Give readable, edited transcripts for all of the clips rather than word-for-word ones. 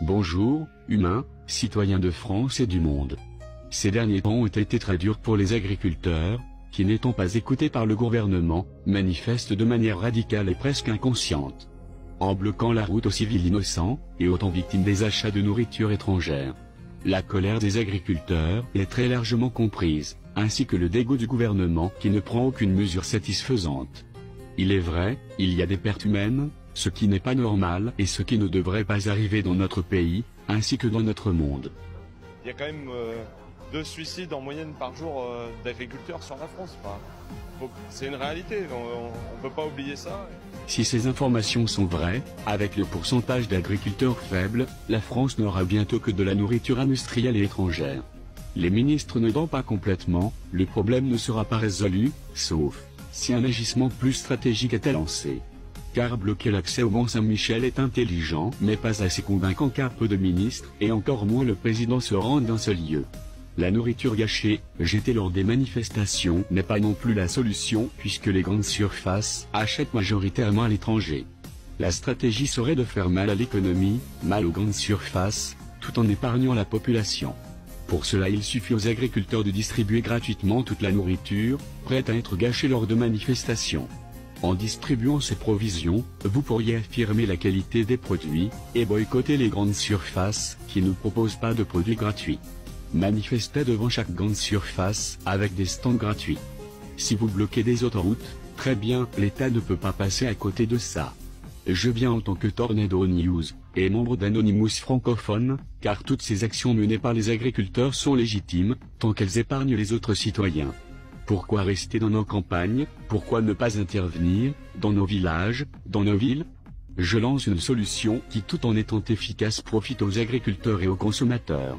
Bonjour, humains, citoyens de France et du monde. Ces derniers temps ont été très durs pour les agriculteurs, qui n'étant pas écoutés par le gouvernement, manifestent de manière radicale et presque inconsciente, en bloquant la route aux civils innocents, et autant victimes des achats de nourriture étrangère. La colère des agriculteurs est très largement comprise, ainsi que le dégoût du gouvernement qui ne prend aucune mesure satisfaisante. Il est vrai, il y a des pertes humaines, ce qui n'est pas normal et ce qui ne devrait pas arriver dans notre pays, ainsi que dans notre monde. Il y a quand même 2 suicides en moyenne par jour d'agriculteurs sur la France. C'est une réalité, on ne peut pas oublier ça. Si ces informations sont vraies, avec le pourcentage d'agriculteurs faible, la France n'aura bientôt que de la nourriture industrielle et étrangère. Les ministres n'aidant pas complètement, le problème ne sera pas résolu, sauf si un agissement plus stratégique est lancé. Car bloquer l'accès au Mont-Saint-Michel est intelligent, mais pas assez convaincant car peu de ministres, et encore moins le président se rendent dans ce lieu. La nourriture gâchée, jetée lors des manifestations, n'est pas non plus la solution puisque les grandes surfaces achètent majoritairement à l'étranger. La stratégie serait de faire mal à l'économie, mal aux grandes surfaces, tout en épargnant la population. Pour cela il suffit aux agriculteurs de distribuer gratuitement toute la nourriture, prête à être gâchée lors de manifestations. En distribuant ces provisions, vous pourriez affirmer la qualité des produits, et boycotter les grandes surfaces, qui ne proposent pas de produits gratuits. Manifestez devant chaque grande surface, avec des stands gratuits. Si vous bloquez des autoroutes, très bien, l'État ne peut pas passer à côté de ça. Je viens en tant que Tornado News, et membre d'Anonymous francophone, car toutes ces actions menées par les agriculteurs sont légitimes, tant qu'elles épargnent les autres citoyens. Pourquoi rester dans nos campagnes, pourquoi ne pas intervenir, dans nos villages, dans nos villes? Je lance une solution qui tout en étant efficace profite aux agriculteurs et aux consommateurs.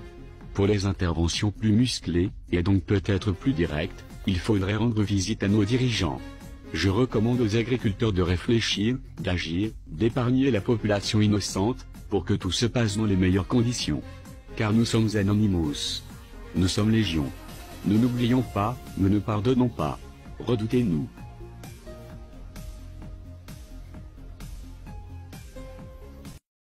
Pour les interventions plus musclées, et donc peut-être plus directes, il faudrait rendre visite à nos dirigeants. Je recommande aux agriculteurs de réfléchir, d'agir, d'épargner la population innocente, pour que tout se passe dans les meilleures conditions. Car nous sommes Anonymous. Nous sommes Légion. Nous n'oublions pas, nous ne pardonnons pas. Redoutez-nous.